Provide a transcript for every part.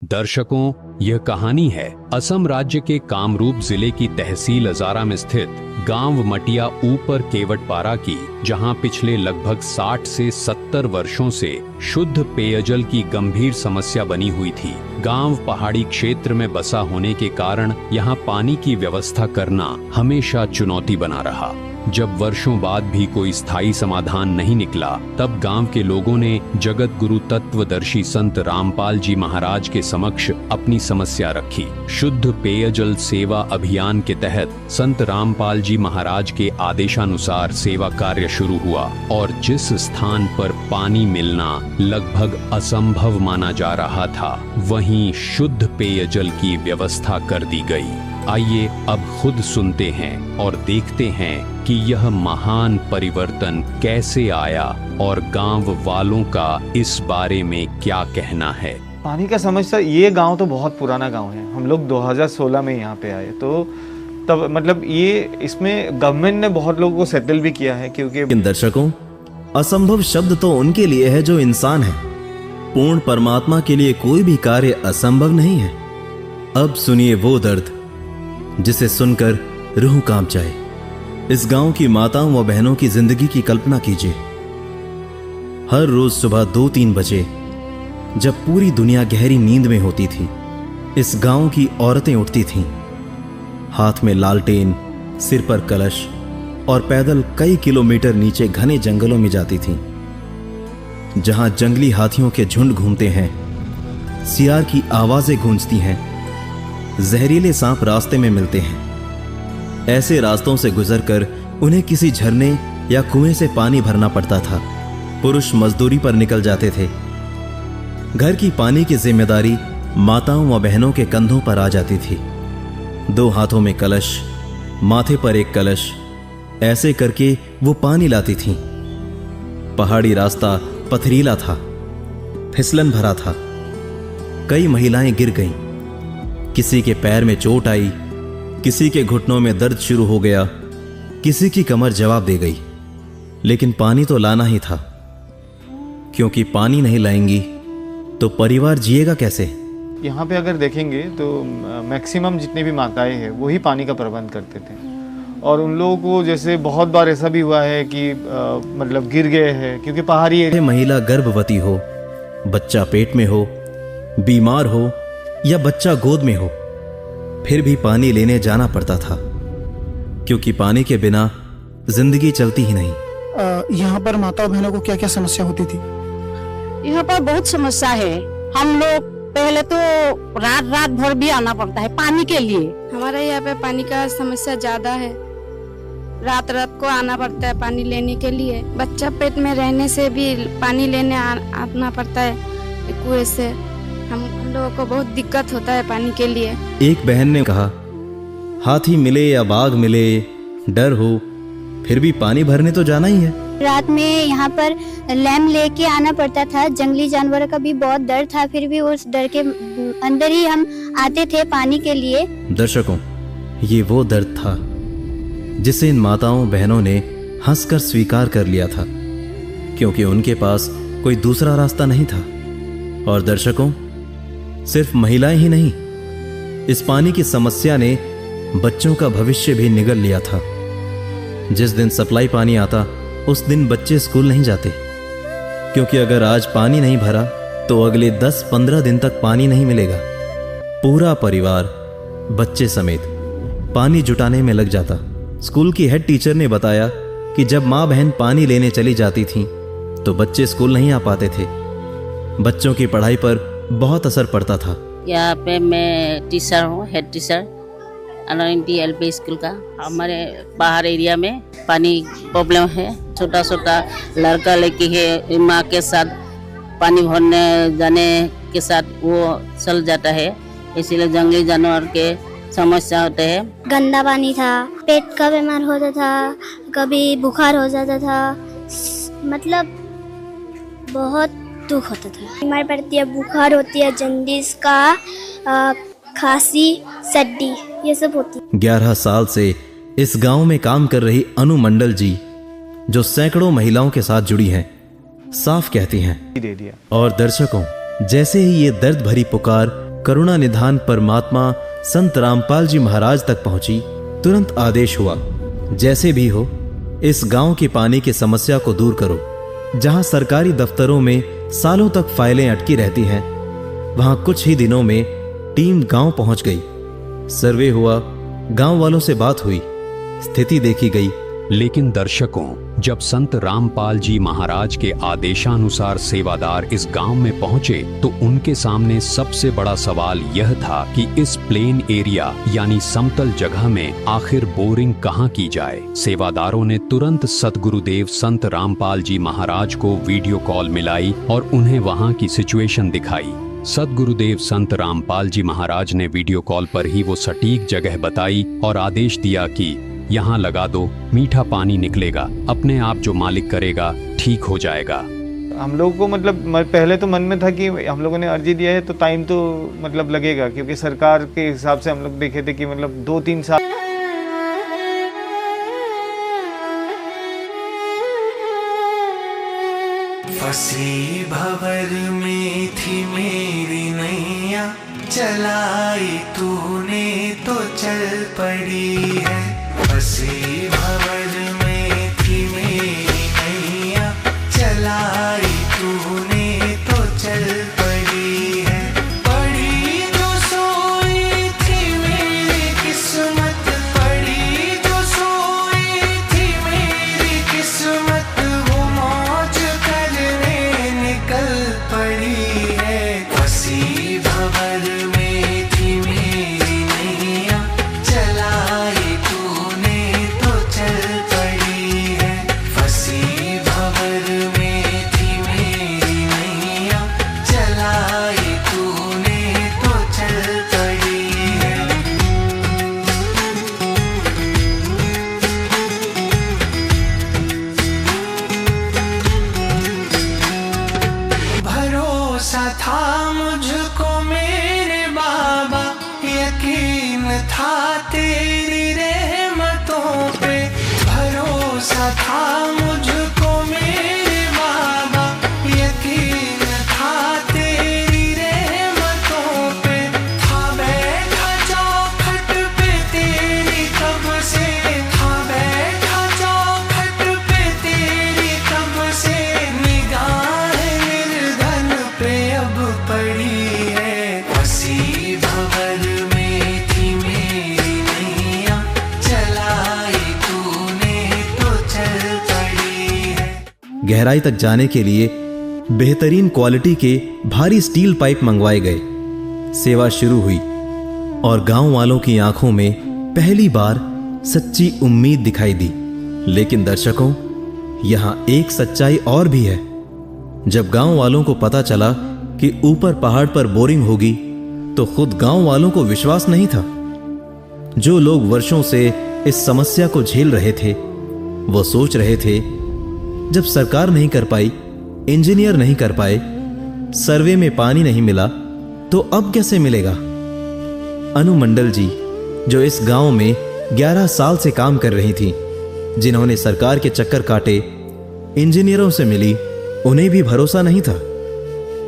दर्शकों, यह कहानी है असम राज्य के कामरूप जिले की तहसील अजारा में स्थित गांव मटिया ऊपर केवटपारा की, जहां पिछले लगभग 60 से 70 वर्षों से शुद्ध पेयजल की गंभीर समस्या बनी हुई थी। गांव पहाड़ी क्षेत्र में बसा होने के कारण यहां पानी की व्यवस्था करना हमेशा चुनौती बना रहा। जब वर्षों बाद भी कोई स्थायी समाधान नहीं निकला, तब गांव के लोगों ने जगत गुरु तत्वदर्शी संत रामपाल जी महाराज के समक्ष अपनी समस्या रखी। शुद्ध पेयजल सेवा अभियान के तहत संत रामपाल जी महाराज के आदेशानुसार सेवा कार्य शुरू हुआ और जिस स्थान पर पानी मिलना लगभग असंभव माना जा रहा था, वहीं शुद्ध पेयजल की व्यवस्था कर दी गई। आइए अब खुद सुनते हैं और देखते हैं कि यह महान परिवर्तन कैसे आया और गांव वालों का इस बारे में क्या कहना है। पानी का समस्या, ये गांव तो बहुत पुराना गांव है। हम लोग 2016 में यहाँ पे आए, तो तब मतलब ये इसमें गवर्नमेंट ने बहुत लोगों को सेटल भी किया है, क्योंकि इन दर्शकों, असंभव शब्द तो उनके लिए है जो इंसान है। पूर्ण परमात्मा के लिए कोई भी कार्य असंभव नहीं है। अब सुनिए वो दर्द जिसे सुनकर रूह कांप जाए। इस गांव की माताओं व बहनों की जिंदगी की कल्पना कीजिए। हर रोज सुबह 2-3 बजे, जब पूरी दुनिया गहरी नींद में होती थी, इस गांव की औरतें उठती थीं, हाथ में लालटेन, सिर पर कलश और पैदल कई किलोमीटर नीचे घने जंगलों में जाती थीं, जहां जंगली हाथियों के झुंड घूमते हैं, सियार की आवाजें गूंजती हैं, जहरीले सांप रास्ते में मिलते हैं। ऐसे रास्तों से गुजरकर उन्हें किसी झरने या कुएं से पानी भरना पड़ता था। पुरुष मजदूरी पर निकल जाते थे। घर की पानी की जिम्मेदारी माताओं व बहनों के कंधों पर आ जाती थी। 2 हाथों में कलश, माथे पर एक कलश, ऐसे करके वो पानी लाती थीं। पहाड़ी रास्ता पथरीला था, फिसलन भरा था। कई महिलाएं गिर गईं। किसी के पैर में चोट आई, किसी के घुटनों में दर्द शुरू हो गया, किसी की कमर जवाब दे गई। लेकिन पानी तो लाना ही था, क्योंकि पानी नहीं लाएंगी तो परिवार जिएगा कैसे। यहाँ पे अगर देखेंगे तो मैक्सिमम जितने भी माताएं हैं वही पानी का प्रबंध करते थे। और उन लोगों को जैसे बहुत बार ऐसा भी हुआ है कि मतलब गिर गए हैं, क्योंकि पहाड़ी एरिया। महिला गर्भवती हो, बच्चा पेट में हो, बीमार हो या बच्चा गोद में हो, फिर भी पानी लेने जाना पड़ता था, क्योंकि पानी के बिना जिंदगी चलती ही नहीं। यहाँ पर माता बहनों को क्या क्या समस्या होती थी? यहाँ पर बहुत समस्या है। हम लोग पहले तो रात भर भी आना पड़ता है पानी के लिए। हमारे यहाँ पे पानी का समस्या ज्यादा है। रात को आना पड़ता है पानी लेने के लिए। बच्चा पेट में रहने से भी पानी लेने आना पड़ता है कुएं से। हम लोगों को बहुत दिक्कत होता है पानी के लिए। एक बहन ने कहा, हाथी मिले या बाघ मिले, डर हो, फिर भी पानी भरने तो जाना ही है। रात में यहाँ पर लैम्प लेके आना पड़ता था। जंगली जानवरों का भी बहुत डर था, फिर भी उस डर के अंदर ही हम आते थे पानी के लिए। दर्शकों, ये वो दर्द था जिसे इन माताओं बहनों ने हंसकर स्वीकार कर लिया था, क्योंकि उनके पास कोई दूसरा रास्ता नहीं था। और दर्शकों, सिर्फ महिलाएं ही नहीं, इस पानी की समस्या ने बच्चों का भविष्य भी निगल लिया था। जिस दिन सप्लाई पानी आता, उस दिन बच्चे स्कूल नहीं जाते, क्योंकि अगर आज पानी नहीं भरा तो अगले 10-15 दिन तक पानी नहीं मिलेगा। पूरा परिवार बच्चे समेत पानी जुटाने में लग जाता। स्कूल की हेड टीचर ने बताया कि जब माँ बहन पानी लेने चली जाती थीं, तो बच्चे स्कूल नहीं आ पाते थे। बच्चों की पढ़ाई पर बहुत असर पड़ता था। यहाँ पे मैं टीचर हूँ, हेड टीचर अनोइंटी एलपी स्कूल का। हमारे बाहर एरिया में पानी प्रॉब्लम है। छोटा छोटा लड़का लड़की है, माँ के साथ पानी भरने जाने के साथ वो चल जाता है, इसीलिए जंगली जानवर के समस्या होते हैं। गंदा पानी था, पेट का बीमार होता था, कभी बुखार हो जाता था, मतलब बहुत दुख होता था। बीमार पड़ती है, बुखार होती है, जन्डिस का, खांसी, सर्दी, ये सब होती है। 11 साल से इस गांव में काम कर रही अनु मंडल जी, जो सैकड़ों महिलाओं के साथ जुड़ी हैं, साफ कहती हैं। और दर्शकों, जैसे ही ये दर्द भरी पुकार करुणा निधान परमात्मा संत रामपाल जी महाराज तक पहुंची, तुरंत आदेश हुआ, जैसे भी हो इस गांव की पानी की समस्या को दूर करो। जहां सरकारी दफ्तरों में सालों तक फाइलें अटकी रहती हैं, वहां कुछ ही दिनों में टीम गांव पहुंच गई। सर्वे हुआ, गांव वालों से बात हुई, स्थिति देखी गई। लेकिन दर्शकों, जब संत रामपाल जी महाराज के आदेशानुसार सेवादार इस गांव में पहुंचे तो उनके सामने सबसे बड़ा सवाल यह था कि इस प्लेन एरिया यानी समतल जगह में आखिर बोरिंग कहां की जाए। सेवादारों ने तुरंत सतगुरुदेव संत रामपाल जी महाराज को वीडियो कॉल मिलाई और उन्हें वहां की सिचुएशन दिखाई। सतगुरुदेव संत रामपाल जी महाराज ने वीडियो कॉल पर ही वो सटीक जगह बताई और आदेश दिया कि यहाँ लगा दो, मीठा पानी निकलेगा, अपने आप जो मालिक करेगा ठीक हो जाएगा। हम लोग को मतलब पहले तो मन में था कि हम लोगों ने अर्जी दिया है तो टाइम तो मतलब लगेगा, क्योंकि सरकार के हिसाब से हम लोग देखे थे कि मतलब 2-3 साल। फंसी भंवर में थी मेरी नैया, चलाई तूने तो चल पड़ी है। फंसी भंवर में थी मेरी नैया, चलाई तूने तो चल पड़ी है। पड़ी जो सोई थी मेरी किस्मत, पड़ी जो सोई थी मेरी किस्मत, वो मौज करने निकल पड़ी है। फंसी भंवर में थी मेरी नैया, चलाई तूने तो चल पड़ी है। फंसी भंवर में थी मेरी नैया, चलाई तूने तो चल पड़ी है। भरोसा था मुझको मेरे बाबा, यकीन था तेरी रहमतों पे। भरोसा था मुझको मेरे बाबा, यकीन था तेरी रहमतों पे। था बैठा चौखट पे तेरी कब से, था बैठा चौखट पे तेरी कब से, निगाह निर्धन पे अब पड़ी है। फंसी भंवर में थी मेरी नैया, चलाई तूने तो चल पड़ी है। गहराई तक जाने के लिए बेहतरीन क्वालिटी के भारी स्टील पाइप मंगवाए गए। सेवा शुरू हुई और गांव वालों की आंखों में पहली बार सच्ची उम्मीद दिखाई दी। लेकिन दर्शकों, यहां एक सच्चाई और भी है। जब गांव वालों को पता चला कि ऊपर पहाड़ पर बोरिंग होगी तो खुद गांव वालों को विश्वास नहीं था। जो लोग वर्षों से इस समस्या को झेल रहे थे, वो सोच रहे थे जब सरकार नहीं कर पाई, इंजीनियर नहीं कर पाए, सर्वे में पानी नहीं मिला, तो अब कैसे मिलेगा। अनु मंडल जी, जो इस गांव में 11 साल से काम कर रही थी, जिन्होंने सरकार के चक्कर काटे, इंजीनियरों से मिली, उन्हें भी भरोसा नहीं था।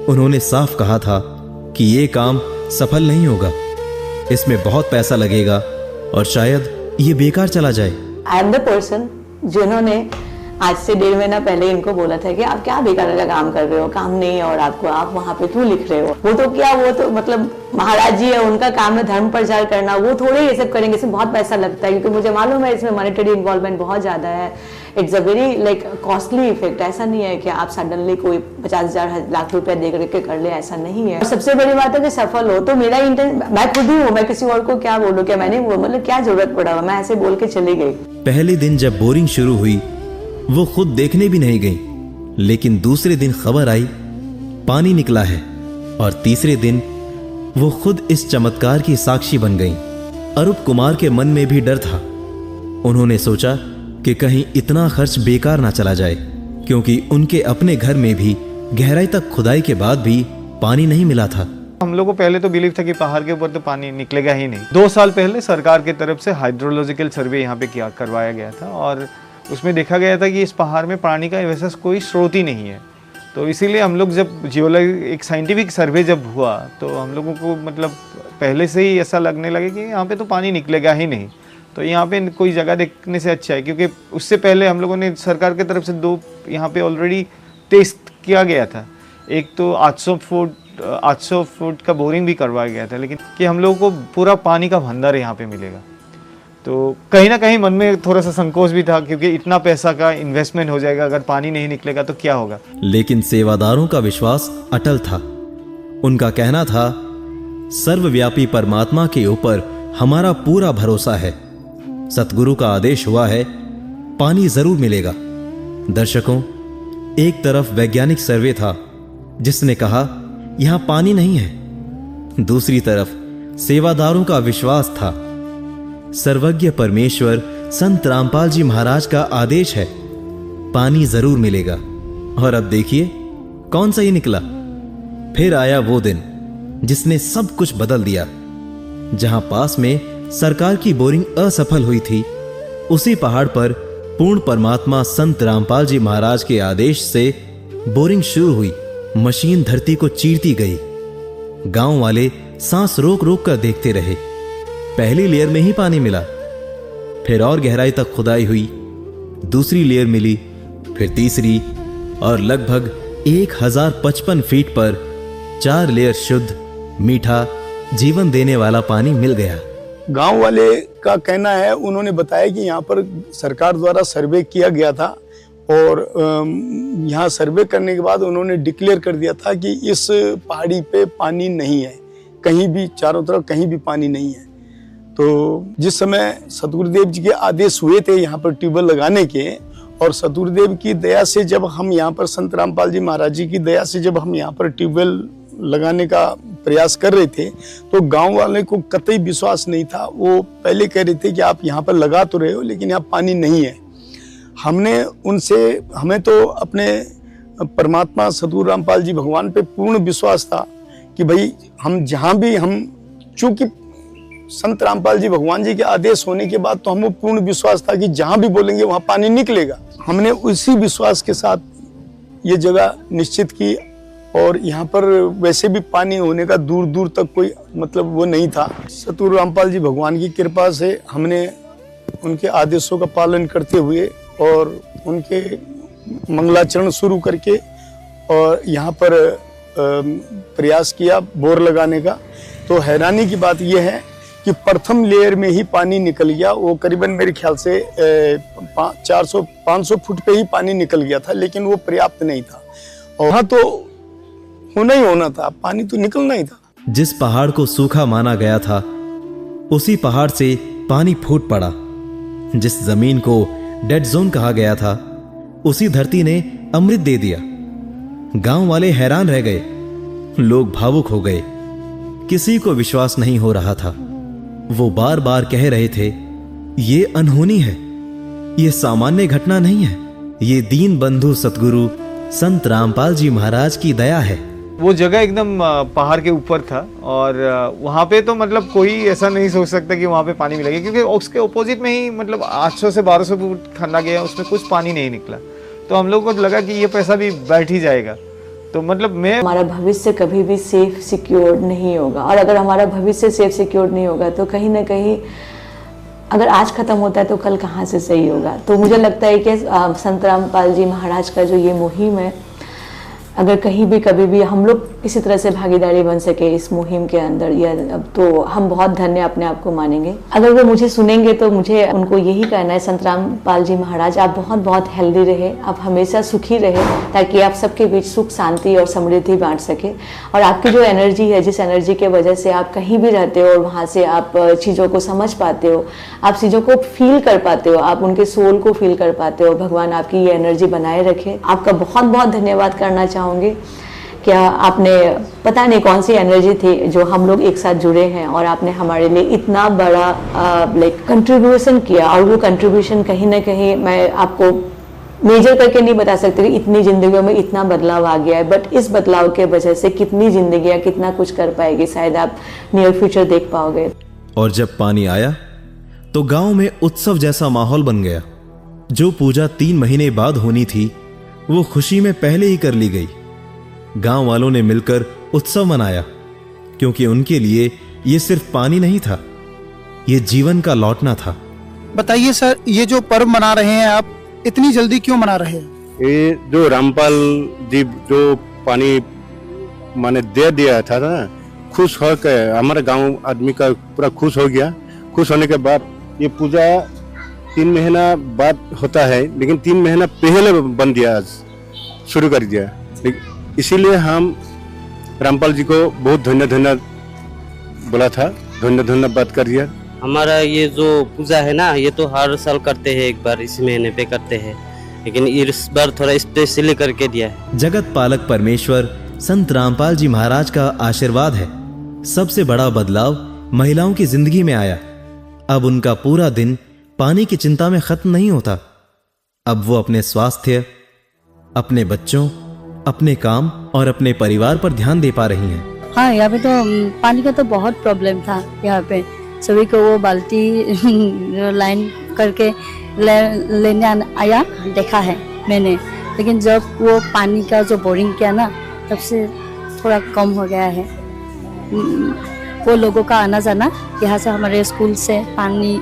उन्होंने साफ कहा था कि ये काम सफल नहीं होगा, इसमें बहुत पैसा लगेगा और शायद ये बेकार चला जाए। आई एम द पर्सन जिन्होंने आज से 1.5 महीना पहले इनको बोला था कि आप क्या बेकार का काम कर रहे हो, काम नहीं है और आपको, आप वहाँ पे क्यों लिख रहे हो। वो तो क्या, वो तो मतलब महाराज जी है, उनका काम है धर्म प्रचार करना, वो थोड़े ये सब करेंगे, इसमें बहुत पैसा लगता है, क्योंकि मुझे मालूम है इसमें मॉनेटरी इन्वॉल्वमेंट बहुत ज्यादा है। It's a very like costly effect. ऐसा नहीं है कि आप सडनली कोई 50,000 लाख रुपया दे करके कर ले, ऐसा नहीं है। और सबसे बड़ी बात है कि सफल हो तो मेरा इंटेंट, मैं खुद ही हूँ, मैं किसी और को क्या बोलूँ, क्या मैंने मतलब क्या जरूरत पड़ा, मैं ऐसे बोल के चली गई। पहले दिन जब बोरिंग शुरू हुई, वो खुद देखने भी नहीं गई, लेकिन दूसरे दिन खबर आई पानी निकला है, और तीसरे दिन वो खुद इस चमत्कार की साक्षी बन गई। अरूप कुमार के मन में भी डर था। उन्होंने सोचा कि कहीं इतना खर्च बेकार ना चला जाए, क्योंकि उनके अपने घर में भी गहराई तक खुदाई के बाद भी पानी नहीं मिला था। हम लोग को पहले तो बिलीव था कि पहाड़ के ऊपर तो पानी निकलेगा ही नहीं। 2 साल पहले सरकार की तरफ से हाइड्रोलॉजिकल सर्वे यहाँ पे करवाया गया था और उसमें देखा गया था कि इस पहाड़ में पानी का वैसा कोई स्रोत ही नहीं है। तो इसीलिए हम लोग जब जियोलॉजी एक साइंटिफिक सर्वे जब हुआ तो हम लोगों को मतलब पहले से ही ऐसा लगने लगे कि यहाँ पे तो पानी निकलेगा ही नहीं, तो यहाँ पे कोई जगह देखने से अच्छा है, क्योंकि उससे पहले हम लोगों ने सरकार की तरफ से 2 यहाँ पे ऑलरेडी टेस्ट किया गया था। एक तो 800 फुट का बोरिंग भी करवाया गया था, लेकिन कि हम लोगों को पूरा पानी का भंडार यहाँ पे मिलेगा। तो कहीं ना कहीं मन में थोड़ा सा संकोच भी था, क्योंकि इतना पैसा का इन्वेस्टमेंट हो जाएगा, अगर पानी नहीं निकलेगा तो क्या होगा। लेकिन सेवादारों का विश्वास अटल था। उनका कहना था, सर्वव्यापी परमात्मा के ऊपर हमारा पूरा भरोसा है। सतगुरु का आदेश हुआ है, पानी जरूर मिलेगा। दर्शकों, एक तरफ वैज्ञानिक सर्वे था जिसने कहा यहां पानी नहीं है, दूसरी तरफ सेवादारों का विश्वास था। सर्वज्ञ परमेश्वर संत रामपाल जी महाराज का आदेश है, पानी जरूर मिलेगा। और अब देखिए कौन सा ही निकला। फिर आया वो दिन जिसने सब कुछ बदल दिया। जहां पास में सरकार की बोरिंग असफल हुई थी, उसी पहाड़ पर पूर्ण परमात्मा संत रामपाल जी महाराज के आदेश से बोरिंग शुरू हुई। मशीन धरती को चीरती गई। गांव वाले सांस रोक रोक कर देखते रहे। पहली लेयर में ही पानी मिला, फिर और गहराई तक खुदाई हुई, दूसरी लेयर मिली, फिर तीसरी, और लगभग 1055 फीट पर 4 लेयर शुद्ध, मीठा, जीवन देने वाला पानी मिल गया। गांव वाले का कहना है, उन्होंने बताया कि यहाँ पर सरकार द्वारा सर्वे किया गया था और यहाँ सर्वे करने के बाद उन्होंने डिक्लेयर कर दिया था कि इस पहाड़ी पे पानी नहीं है, कहीं भी चारों तरफ कहीं भी पानी नहीं है। तो जिस समय सतगुरुदेव जी के आदेश हुए थे यहाँ पर ट्यूबवेल लगाने के, और सतगुरुदेव की दया से जब हम यहाँ पर संत रामपाल जी महाराज जी की दया से जब हम यहाँ पर ट्यूबवेल लगाने का प्रयास कर रहे थे, तो गांव वाले को कतई विश्वास नहीं था। वो पहले कह रहे थे कि आप यहाँ पर लगा तो रहे हो, लेकिन यहाँ पानी नहीं है। हमें तो अपने परमात्मा सतगुरु रामपाल जी भगवान पे पूर्ण विश्वास था कि भाई हम जहाँ भी, हम चूंकि संत रामपाल जी भगवान जी के आदेश होने के बाद तो हमें पूर्ण विश्वास था कि जहाँ भी बोलेंगे वहाँ पानी निकलेगा। हमने उसी विश्वास के साथ ये जगह निश्चित की, और यहाँ पर वैसे भी पानी होने का दूर दूर तक कोई मतलब वो नहीं था। सतगुरु रामपाल जी भगवान की कृपा से हमने उनके आदेशों का पालन करते हुए और उनके मंगलाचरण शुरू करके और यहाँ पर प्रयास किया बोर लगाने का। तो हैरानी की बात यह है कि प्रथम लेयर में ही पानी निकल गया। वो करीबन मेरे ख्याल से 400-500 फुट पे ही पानी निकल गया था, लेकिन वो पर्याप्त नहीं था। और वहाँ तो होना ही होना था, पानी तो निकलना ही था। जिस पहाड़ को सूखा माना गया था, उसी पहाड़ से पानी फूट पड़ा। जिस जमीन को डेड जोन कहा गया था, उसी धरती ने अमृत दे दिया। गांव वाले हैरान रह गए, लोग भावुक हो गए। किसी को विश्वास नहीं हो रहा था। वो बार बार कह रहे थे, ये अनहोनी है, ये सामान्य घटना नहीं है, ये दीन बंधु सतगुरु संत रामपाल जी महाराज की दया है। वो जगह एकदम पहाड़ के ऊपर था, और वहाँ पे तो मतलब कोई ऐसा नहीं सोच सकता कि वहाँ पे पानी मिलेगा, क्योंकि उसके ऑपोजिट में ही मतलब 800 से 1200 फुट खन्ना गया, उसमें कुछ पानी नहीं निकला। तो हम लोग को लगा कि ये पैसा भी बैठ ही जाएगा। तो मतलब हमारा भविष्य कभी भी सेफ सिक्योर नहीं होगा, और अगर हमारा भविष्य सेफ सिक्योर नहीं होगा तो कहीं ना कहीं अगर आज खत्म होता है तो कल कहाँ से सही होगा। तो मुझे लगता है कि संत रामपाल जी महाराज का जो ये मुहिम है, अगर कहीं भी कभी भी हम लोग किसी तरह से भागीदारी बन सके इस मुहिम के अंदर, या तो हम बहुत धन्य अपने आप को मानेंगे। अगर वो मुझे सुनेंगे तो मुझे उनको यही कहना है, संत रामपाल जी महाराज आप बहुत बहुत हेल्दी रहे, आप हमेशा सुखी रहे, ताकि आप सबके बीच सुख शांति और समृद्धि बांट सके। और आपकी जो एनर्जी है, जिस एनर्जी के वजह से आप कहीं भी रहते हो और वहाँ से आप चीज़ों को समझ पाते हो, आप चीज़ों को फील कर पाते हो, आप उनके सोल को फील कर पाते हो, भगवान आपकी ये एनर्जी बनाए रखे। आपका बहुत बहुत धन्यवाद करना चाहूँगी। क्या आपने पता नहीं कौन सी एनर्जी थी जो हम लोग एक साथ जुड़े हैं, और आपने हमारे लिए इतना बड़ा कंट्रीब्यूशन किया। और वो कंट्रीब्यूशन कहीं ना कहीं मैं आपको मेजर करके नहीं बता सकती कि इतनी जिंदगियों में इतना बदलाव आ गया है, बट इस बदलाव के वजह से कितनी जिंदगियां कितना कुछ कर पाएगी, शायद आप नियर फ्यूचर देख पाओगे। और जब पानी आया तो गांव में उत्सव जैसा माहौल बन गया। जो पूजा 3 महीने बाद होनी थी, वो खुशी में पहले ही कर ली गई। गांव वालों ने मिलकर उत्सव मनाया, क्योंकि उनके लिए ये सिर्फ पानी नहीं था, ये जीवन का लौटना था। बताइए सर, ये जो पर्व मना रहे हैं आप, इतनी जल्दी क्यों मना रहे हैं? ये जो रामपाल जी जो पानी माने दे दिया था ना, खुश होकर हमारे गांव आदमी का पूरा खुश हो गया। खुश होने के बाद ये पूजा 3 महीना बाद होता है, लेकिन 3 महीना पहले बन दिया, आज शुरू कर दिया। इसीलिए हम रामपाल जी को बहुत धन्यवाद बोला था, धन्यवाद कर दिया। हमारा ये जो पूजा है ना, ये तो हर साल करते हैं, एक बार इसी महीने पे करते हैं, लेकिन इस बार थोड़ा स्पेशली करके दिया है। जगत पालक परमेश्वर संत रामपाल जी महाराज का आशीर्वाद है। सबसे बड़ा बदलाव महिलाओं की जिंदगी में आया। अब उनका पूरा दिन पानी की चिंता में खत्म नहीं होता। अब वो अपने स्वास्थ्य, अपने बच्चों, अपने काम और अपने परिवार पर ध्यान दे पा रही हैं। हाँ, यहाँ पे तो पानी का तो बहुत प्रॉब्लम था। यहाँ पे सभी को वो बाल्टी लाइन करके लेने आया देखा है मैंने, लेकिन जब वो पानी का जो बोरिंग किया ना, तब से थोड़ा कम हो गया है। वो लोगों का आना जाना, यहाँ से हमारे स्कूल से पानी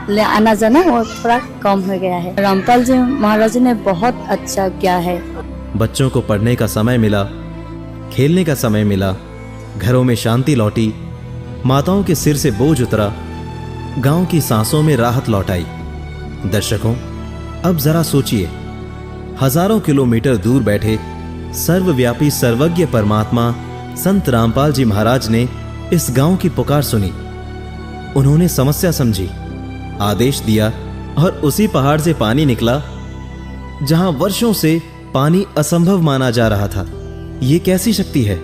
ले आना जाना, वो थोड़ा कम हो गया है। रामपाल जी महाराज ने बहुत अच्छा किया है। बच्चों को पढ़ने का समय मिला, खेलने का समय मिला, घरों में शांति लौटी, माताओं के सिर से बोझ उतरा, गांव की सांसों में राहत लौट आई। दर्शकों, अब जरा सोचिए, हजारों किलोमीटर दूर बैठे सर्वव्यापी सर्वज्ञ परमात्मा संत रामपाल जी महाराज ने इस गांव की पुकार सुनी। उन्होंने समस्या समझी, आदेश दिया और उसी पहाड़ से पानी निकला जहां वर्षों से पानी असंभव माना जा रहा था। ये कैसी शक्ति है,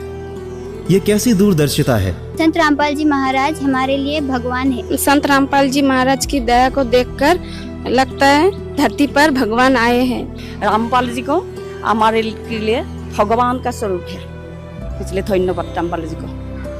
ये कैसी दूरदर्शिता है। संत रामपाल जी महाराज हमारे लिए भगवान है। संत रामपाल जी महाराज की दया को देखकर लगता है धरती पर भगवान आए हैं। रामपाल जी को हमारे लिए भगवान का स्वरूप है, इसलिए धन्यवाद रामपाल जी को,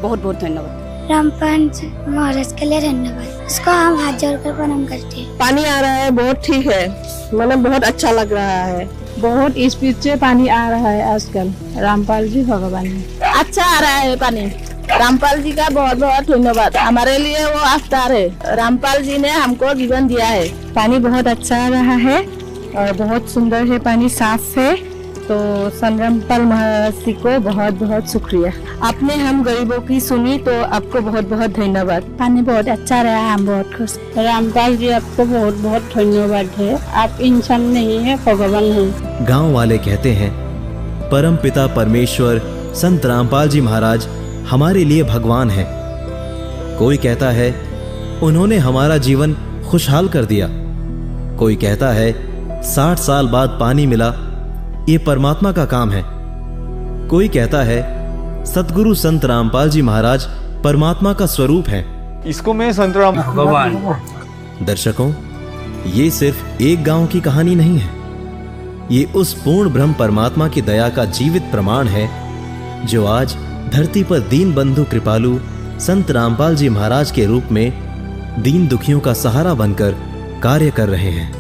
बहुत बहुत धन्यवाद। रामपाल जी महाराज के लिए धन्यवाद, उसको हम हाथ जोड़कर प्रणाम करते हैं। पानी आ रहा है, बहुत ठीक है, मतलब बहुत अच्छा लग रहा है, बहुत स्पीड से पानी आ रहा है आजकल। रामपाल जी भगवान है, अच्छा आ रहा है पानी। रामपाल जी का बहुत बहुत धन्यवाद, हमारे लिए वो अवतार है। रामपाल जी ने हमको जीवन दिया है। पानी बहुत अच्छा आ रहा है और बहुत सुंदर है, पानी साफ है। तो संत रामपाल महाराज जी को बहुत बहुत शुक्रिया। आपने हम गरीबों की सुनी, तो आपको बहुत बहुत धन्यवाद। पानी बहुत अच्छा रहा, हम बहुत खुश। रामपाल जी आपको बहुत बहुत धन्यवाद है, आप इंसान नहीं है, भगवान है। गांव वाले कहते हैं परम पिता परमेश्वर संत रामपाल जी महाराज हमारे लिए भगवान है। कोई कहता है उन्होंने हमारा जीवन खुशहाल कर दिया। कोई कहता है 60 साल बाद पानी मिला, ये परमात्मा का काम है। कोई कहता है सतगुरु संत रामपाल जी महाराज परमात्मा का स्वरूप है। इसको मैं संत राम भगवान। दर्शकों, ये सिर्फ एक गांव की कहानी नहीं है, ये उस पूर्ण ब्रह्म परमात्मा की दया का जीवित प्रमाण है, जो आज धरती पर दीन बंधु कृपालु संत रामपाल जी महाराज के रूप में दीन दुखियों का सहारा बनकर कार्य कर रहे हैं।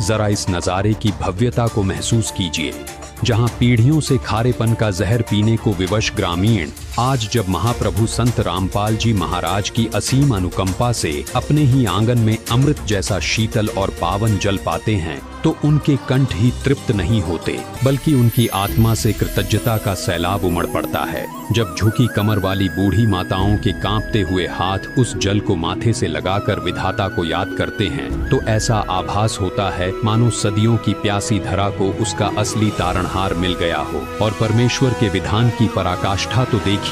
जरा इस नजारे की भव्यता को महसूस कीजिए, जहां पीढ़ियों से खारेपन का जहर पीने को विवश ग्रामीण आज जब महाप्रभु संत रामपाल जी महाराज की असीम अनुकंपा से अपने ही आंगन में अमृत जैसा शीतल और पावन जल पाते हैं, तो उनके कंठ ही तृप्त नहीं होते, बल्कि उनकी आत्मा से कृतज्ञता का सैलाब उमड़ पड़ता है। जब झुकी कमर वाली बूढ़ी माताओं के कांपते हुए हाथ उस जल को माथे से लगाकर विधाता को याद करते हैं, तो ऐसा आभास होता है मानो सदियों की प्यासी धरा को उसका असली तारणहार मिल गया हो। और परमेश्वर के विधान की पराकाष्ठा तो देखिए,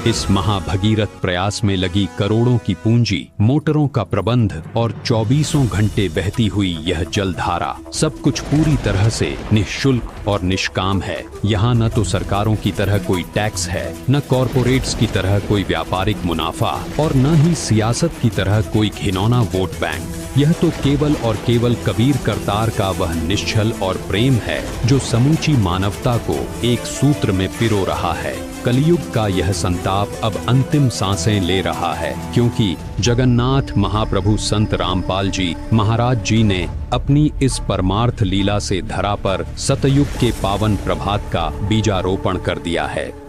इस महाभगीरथ प्रयास में लगी करोड़ों की पूंजी, मोटरों का प्रबंध और 24 घंटे बहती हुई यह जलधारा, सब कुछ पूरी तरह से निःशुल्क और निष्काम है। यहाँ न तो सरकारों की तरह कोई टैक्स है, न कॉरपोरेट्स की तरह कोई व्यापारिक मुनाफा, और न ही सियासत की तरह कोई घिनौना वोट बैंक। यह तो केवल और केवल कबीर करतार का वह निश्चल और प्रेम है, जो समूची मानवता को एक सूत्र में पिरो रहा है। कलयुग का यह संताप अब अंतिम सांसें ले रहा है, क्योंकि जगन्नाथ महाप्रभु संत रामपाल जी महाराज जी ने अपनी इस परमार्थ लीला से धरा पर सतयुग के पावन प्रभात का बीजारोपण कर दिया है।